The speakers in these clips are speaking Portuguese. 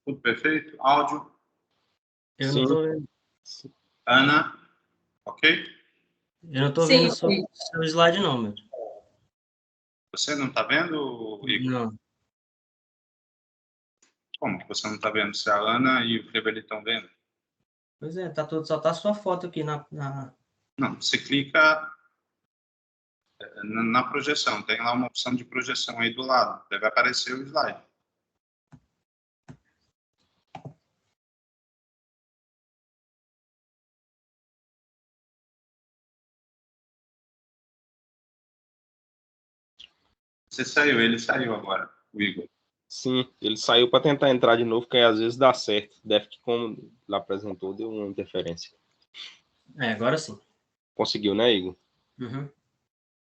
Tudo perfeito? Áudio? Eu não tô vendo. Ana? Ok? Eu não tô vendo o seu slide, não, meu. Você não está vendo, Igor? Não. Como que você não está vendo? Se a Ana e o Clebeli estão vendo? Pois é, tá tudo, só tá a sua foto aqui na... Não, você clica na projeção. Tem lá uma opção de projeção aí do lado. Deve aparecer o slide. Você saiu, ele saiu agora, o Igor. Sim, ele saiu para tentar entrar de novo, que às vezes dá certo. Deve que, como ele apresentou, deu uma interferência. Agora sim. Conseguiu, né, Igor? Uhum.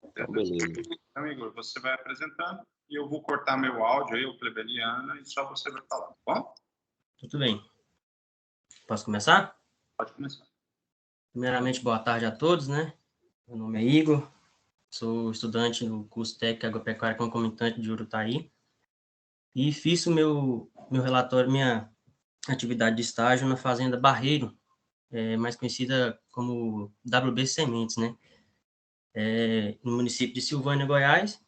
Então, beleza. Então, Igor, você vai apresentando e eu vou cortar meu áudio aí, o Clebeliana, e só você vai falar, tá bom? Tudo bem. Posso começar? Pode começar. Primeiramente, boa tarde a todos, né? Meu nome é Igor, sou estudante do curso técnico agropecuária concomitante de Urutaí e fiz o meu relatório, minha atividade de estágio na fazenda Barreiro, mais conhecida como WB Sementes, né? No município de Silvânia, Goiás.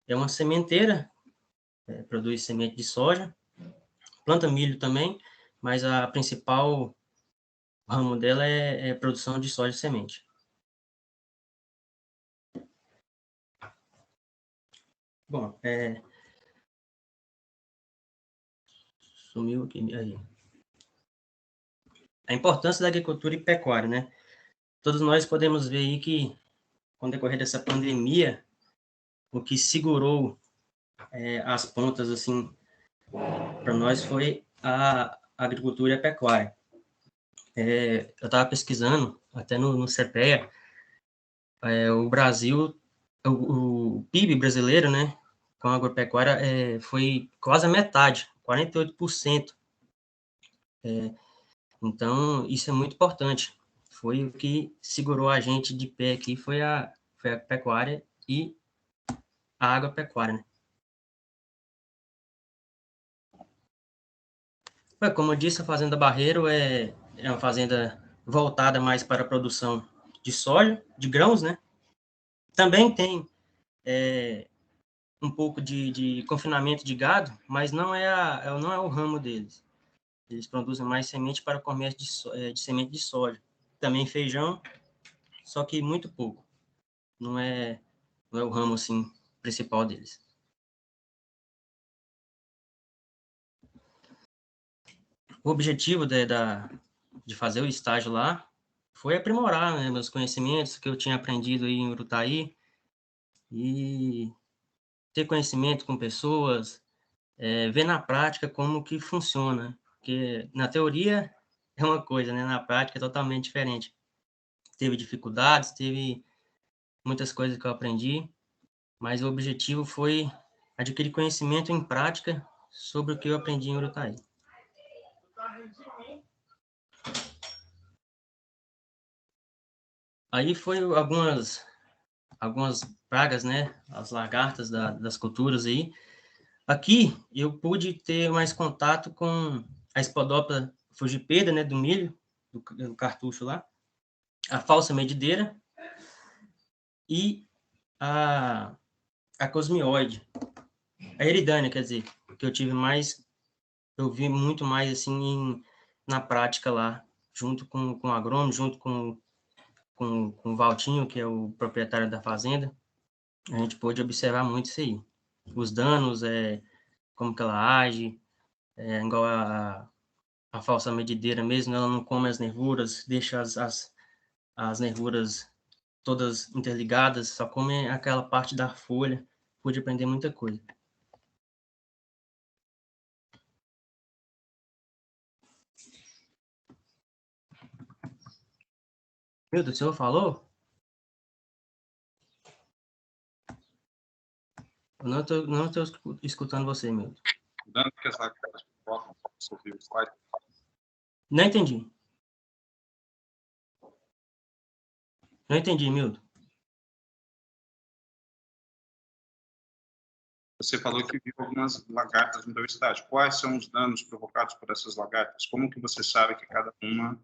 É uma sementeira, produz semente de soja, planta milho também, mas a principal ramo dela é produção de soja e semente. Bom, sumiu aqui, aí. A importância da agricultura e pecuária, né? Todos nós podemos ver aí que, com o decorrer dessa pandemia, o que segurou as pontas, assim, para nós foi a agricultura e a pecuária. Eu estava pesquisando, até no CPEA, o Brasil, o PIB brasileiro, né, com a agropecuária, foi quase a metade, 48%. Então, isso é muito importante. Foi o que segurou a gente de pé aqui, foi a pecuária e a agropecuária, né? Como eu disse, a Fazenda Barreiro é uma fazenda voltada mais para a produção de soja, de grãos, né? Também tem um pouco de confinamento de gado, mas não é o ramo deles. Eles produzem mais semente para o comércio de semente de soja. Também feijão, só que muito pouco. Não é o ramo, assim, principal deles. O objetivo de fazer o estágio lá foi aprimorar, né, meus conhecimentos que eu tinha aprendido aí em Urutaí e ter conhecimento com pessoas, ver na prática como que funciona, porque na teoria é uma coisa, né, na prática é totalmente diferente. Teve dificuldades, teve muitas coisas que eu aprendi, mas o objetivo foi adquirir conhecimento em prática sobre o que eu aprendi em Urutaí. Aí foi algumas pragas, né, as lagartas das culturas aí. Aqui eu pude ter mais contato com a Spodoptera frugipeda, né, do milho, do cartucho lá, a falsa medideira e a cosmioide, a eridânia, quer dizer, que eu vi muito mais assim na prática lá, junto com o agrônomo, junto com o Valtinho, que é o proprietário da fazenda. A gente pôde observar muito isso aí. Os danos, como que ela age, igual a falsa medideira mesmo, ela não come as nervuras, deixa as nervuras todas interligadas, só come aquela parte da folha. Pude aprender muita coisa. Meu Deus, o senhor falou? Eu não estou escutando você, meu. Dando que as lagartas pipocam, você viu o slide? Não entendi. Não entendi, Milton. Você falou que viu algumas lagartas no teu estágio. Quais são os danos provocados por essas lagartas? Como que você sabe que cada uma,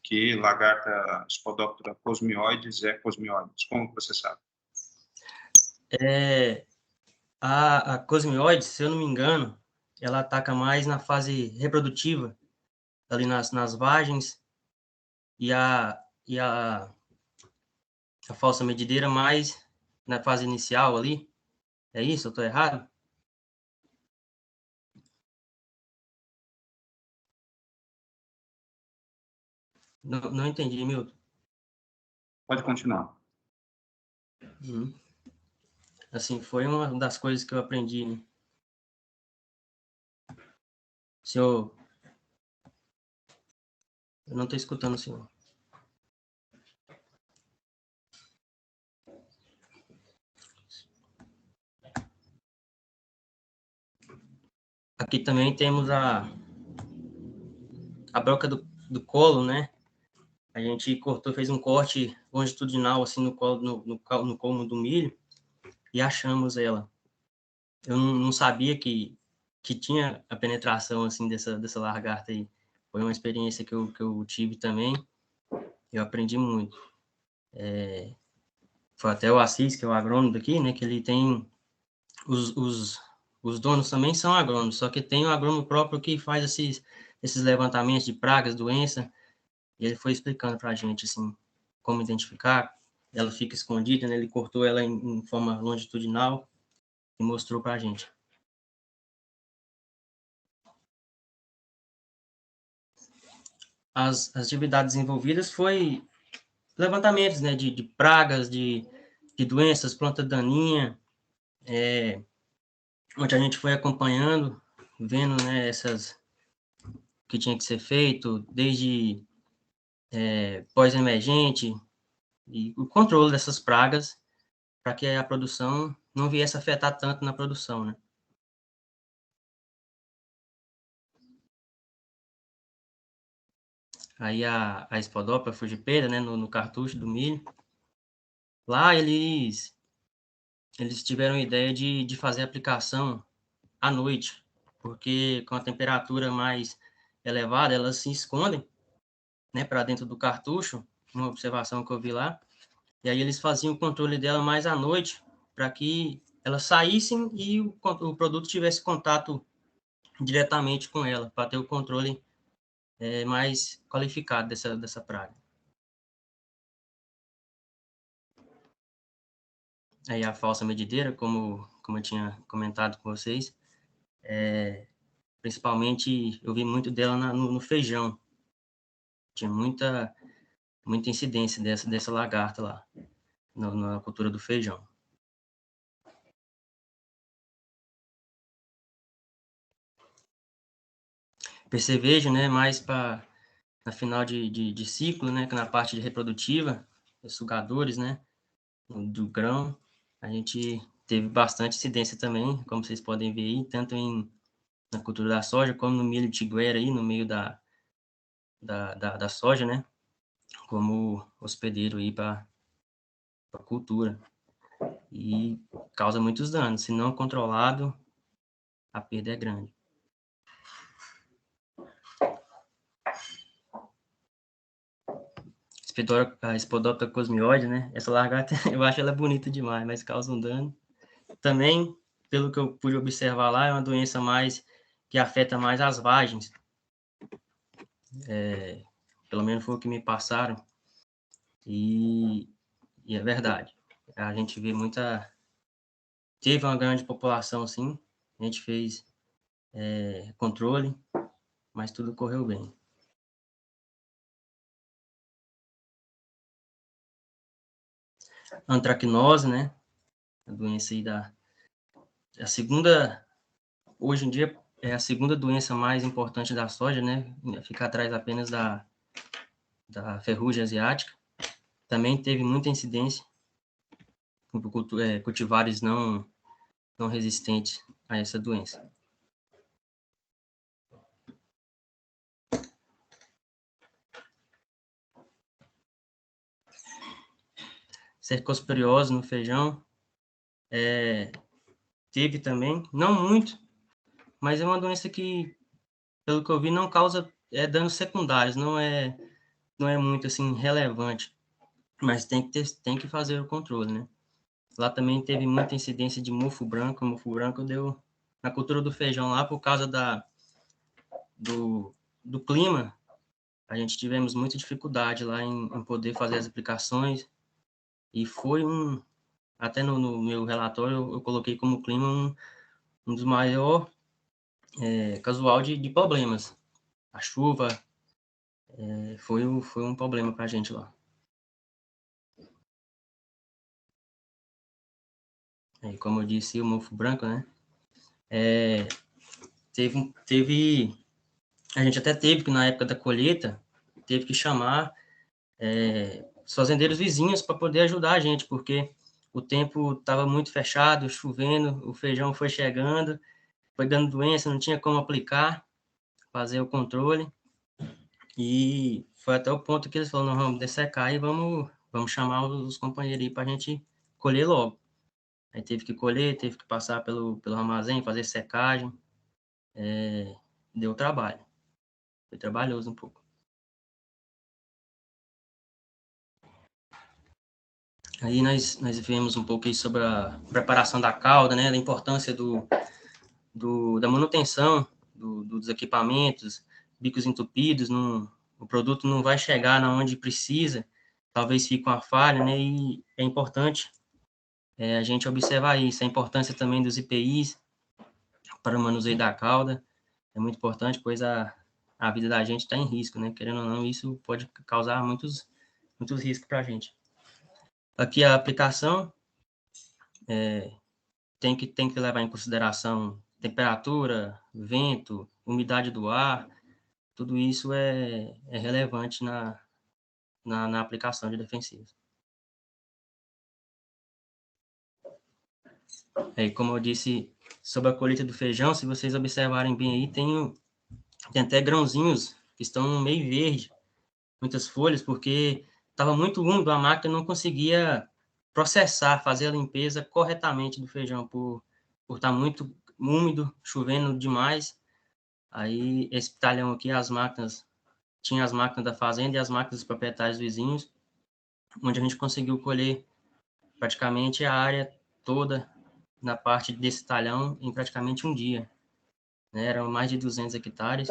que lagarta Spodoptera cosmioides é cosmioides? Como que você sabe? A cosmioide, se eu não me engano, ela ataca mais na fase reprodutiva, ali nas vagens, e a falsa medideira mais na fase inicial ali. É isso? Eu estou errado? Não entendi, Milton. Pode continuar. Uhum. Assim, foi uma das coisas que eu aprendi, né? Senhor, eu não estou escutando o senhor. Aqui também temos a broca do colo, né? A gente cortou, fez um corte longitudinal, assim, no colo, no colmo do milho, e achamos ela. Eu não sabia que tinha a penetração, assim, dessa lagarta aí. Foi uma experiência que eu tive também, eu aprendi muito. Foi até o Assis, que é o agrônomo daqui, né, que ele tem... Os donos também são agrônomos, só que tem um agrônomo próprio que faz esses levantamentos de pragas, doença, e ele foi explicando para a gente, assim, como identificar. Ela fica escondida, né? Ele cortou ela em forma longitudinal e mostrou para a gente. As atividades envolvidas foi levantamentos, né? De pragas, de doenças, planta daninha, onde a gente foi acompanhando, vendo, né? Essas que tinha que ser feito, desde pós-emergente, e o controle dessas pragas para que a produção não viesse a afetar tanto na produção, né? Aí a Spodoptera frugipeira, né, no cartucho do milho, lá eles tiveram a ideia de fazer a aplicação à noite, porque com a temperatura mais elevada, elas se escondem, né, para dentro do cartucho, uma observação que eu vi lá, e aí eles faziam o controle dela mais à noite, para que elas saíssem e o produto tivesse contato diretamente com ela, para ter o controle mais qualificado dessa praga. Aí a falsa medideira, como eu tinha comentado com vocês, principalmente eu vi muito dela no feijão. Tinha muita incidência dessa lagarta lá, na cultura do feijão. Percevejo, né, mais para na final de ciclo, né, que na parte de reprodutiva, os sugadores, né, do grão, a gente teve bastante incidência também, como vocês podem ver aí, tanto na cultura da soja, como no milho tiguera aí, no meio da soja, né, como hospedeiro aí para a cultura. E causa muitos danos. Se não controlado, a perda é grande. A Spodoptera cosmioide, né? Essa lagarta, eu acho ela bonita demais, mas causa um dano. Também, pelo que eu pude observar lá, é uma doença mais que afeta mais as vagens. Pelo menos foi o que me passaram. E é verdade. A gente vê teve uma grande população, sim. A gente fez controle, mas tudo correu bem. Antracnose, né? A doença aí a segunda, hoje em dia, é a segunda doença mais importante da soja, né? Fica atrás apenas da ferrugem asiática. Também teve muita incidência com cultivares não resistentes a essa doença. Cercosporiose no feijão, teve também, não muito, mas é uma doença que, pelo que eu vi, não causa danos secundários, não é muito assim relevante, mas tem que fazer o controle, né? Lá também teve muita incidência de mofo branco. O mofo branco deu na cultura do feijão lá por causa do clima. A gente tivemos muita dificuldade lá em poder fazer as aplicações e foi até no meu relatório eu coloquei como clima um dos maiores casual de problemas. A chuva foi um problema para a gente lá. E como eu disse, o mofo branco, né? A gente até teve que, na época da colheita, teve que chamar os fazendeiros vizinhos para poder ajudar a gente, porque o tempo estava muito fechado, chovendo, o feijão foi chegando, foi dando doença, não tinha como aplicar, fazer o controle, e foi até o ponto que eles falaram, não, vamos dessecar e vamos chamar os companheiros aí para a gente colher logo. Aí teve que colher, teve que passar pelo armazém, fazer secagem, deu trabalho, foi trabalhoso um pouco. Aí nós vemos um pouco aí sobre a preparação da cauda, né, da importância da manutenção dos equipamentos, bicos entupidos, o produto não vai chegar na onde precisa, talvez fique uma falha, né, e é importante a gente observar isso, a importância também dos EPIs para o manuseio da cauda, é muito importante, pois a vida da gente está em risco, né, querendo ou não, isso pode causar muitos riscos para a gente. Aqui a aplicação, tem que levar em consideração temperatura, vento, umidade do ar, tudo isso é relevante na aplicação de defensivos. Aí, como eu disse sobre a colheita do feijão, se vocês observarem bem aí, tem até grãozinhos que estão meio verde, muitas folhas, porque estava muito úmido, a máquina não conseguia processar, fazer a limpeza corretamente do feijão, por estar muito úmido, chovendo demais. Aí, esse talhão aqui, tinha as máquinas da fazenda e as máquinas dos proprietários vizinhos, onde a gente conseguiu colher praticamente a área toda na parte desse talhão em praticamente um dia, né? Eram mais de 200 hectares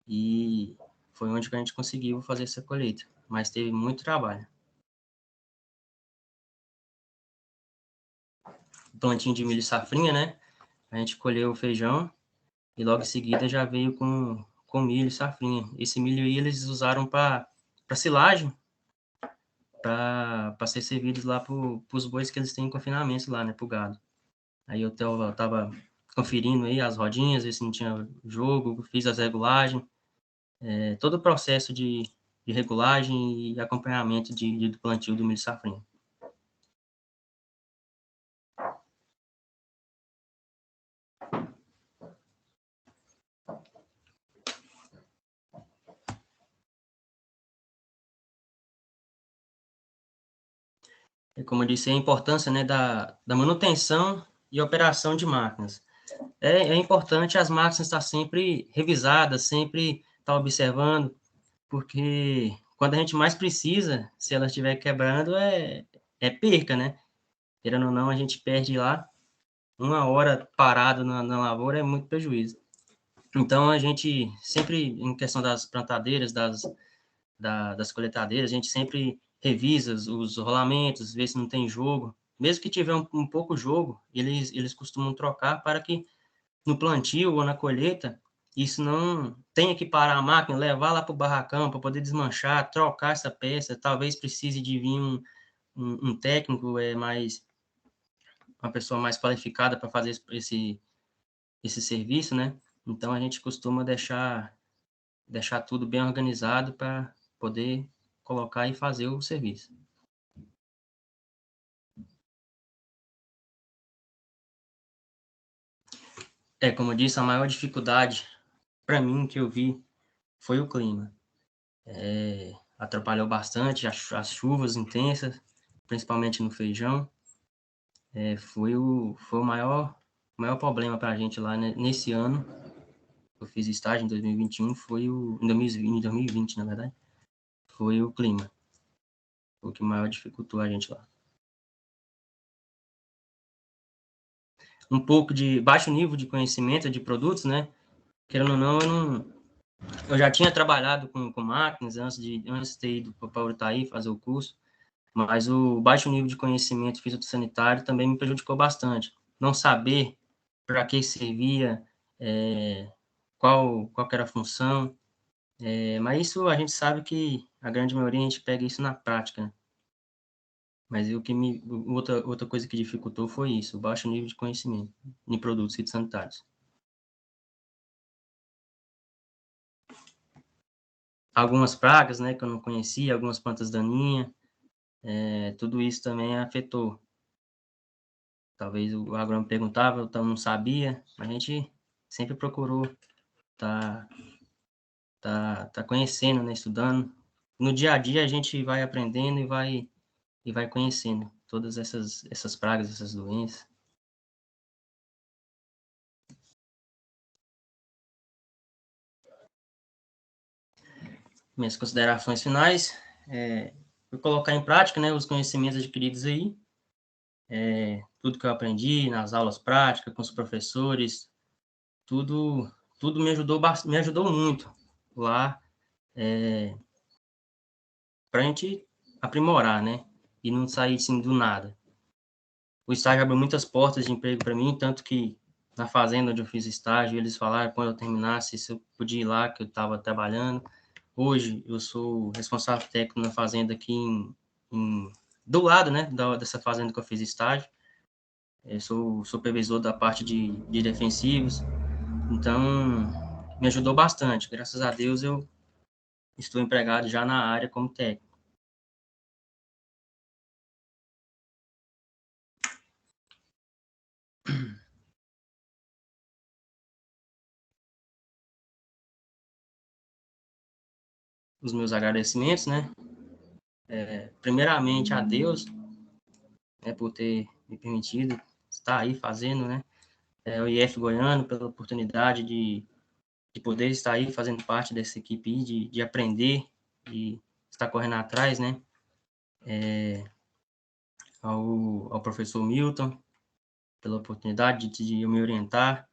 e foi onde que a gente conseguiu fazer essa colheita, mas teve muito trabalho. Plantinho de milho safrinha, né? A gente colheu o feijão e logo em seguida já veio com milho safrinha. Esse milho aí eles usaram para silagem, para ser servidos lá para os bois que eles têm em confinamento lá, né, para o gado. Aí eu tava conferindo aí as rodinhas, ver se não tinha jogo, fiz as regulagens, todo o processo de regulagem e acompanhamento do plantio do milho safrinha. E como eu disse, a importância, né, da manutenção e operação de máquinas. É importante as máquinas estar sempre revisadas, sempre estar observando, porque quando a gente mais precisa, se ela estiver quebrando, é perca, né? Querendo ou não, a gente perde lá 1 hora parado na lavoura, é muito prejuízo. Então, a gente sempre, em questão das plantadeiras, das coletadeiras, a gente sempre revisa os rolamentos, vê se não tem jogo. Mesmo que tiver um pouco jogo, eles costumam trocar para que no plantio ou na colheita, isso não tenha que parar a máquina, levar lá para o barracão para poder desmanchar, trocar essa peça, talvez precise de vir um técnico, uma pessoa mais qualificada para fazer esse serviço, né? Então, a gente costuma deixar tudo bem organizado para poder colocar e fazer o serviço. Como eu disse, a maior dificuldade para mim que eu vi foi o clima. Atrapalhou bastante as chuvas intensas, principalmente no feijão. Foi o maior o maior problema para a gente lá, né, nesse ano, eu fiz estágio em 2021, em 2020, na verdade, foi o clima. O que maior dificultou a gente lá. Um pouco de baixo nível de conhecimento de produtos, né? Querendo ou não, eu já tinha trabalhado com máquinas antes de ter ido para o Itaí fazer o curso, mas o baixo nível de conhecimento fitossanitário também me prejudicou bastante. Não saber para que servia, qual era a função, mas isso a gente sabe que a grande maioria a gente pega isso na prática, né? Mas outra coisa que dificultou foi isso, o baixo nível de conhecimento em produtos fitossanitários. Algumas pragas, né, que eu não conhecia, algumas plantas daninhas, tudo isso também afetou. Talvez o agrônomo perguntava, eu não sabia, mas a gente sempre procurou tá conhecendo, né, estudando. No dia a dia a gente vai aprendendo e vai conhecendo todas essas pragas, essas doenças. Minhas considerações finais, vou colocar em prática, né, os conhecimentos adquiridos aí, tudo que eu aprendi nas aulas práticas, com os professores, tudo me ajudou muito lá, para a gente aprimorar, né, e não sair assim do nada. O estágio abriu muitas portas de emprego para mim, tanto que na fazenda onde eu fiz estágio, eles falaram quando eu terminasse se eu podia ir lá, que eu estava trabalhando. Hoje eu sou responsável técnico na fazenda aqui do lado, né, dessa fazenda que eu fiz estágio. Eu sou supervisor da parte de defensivos, então me ajudou bastante. Graças a Deus eu estou empregado já na área como técnico. Os meus agradecimentos, né? Primeiramente a Deus, né, por ter me permitido estar aí fazendo, né? O IF Goiano, pela oportunidade de poder estar aí fazendo parte dessa equipe aí, de aprender, de estar correndo atrás, né? Ao professor Milton, pela oportunidade de me orientar,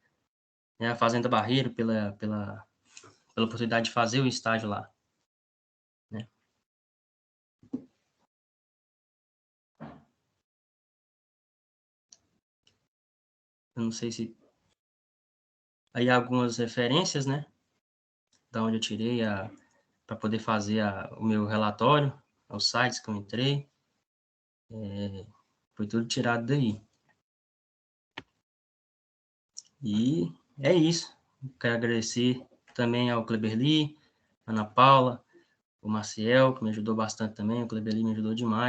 né? A Fazenda Barreiro, pela oportunidade de fazer o estágio lá, né? Eu não sei se... Aí algumas referências, né? Da onde eu tirei para poder fazer o meu relatório, os sites que eu entrei, foi tudo tirado daí. E é isso. Quero agradecer também ao Kleberli, Ana Paula, o Maciel, que me ajudou bastante também, o Kleberli me ajudou demais.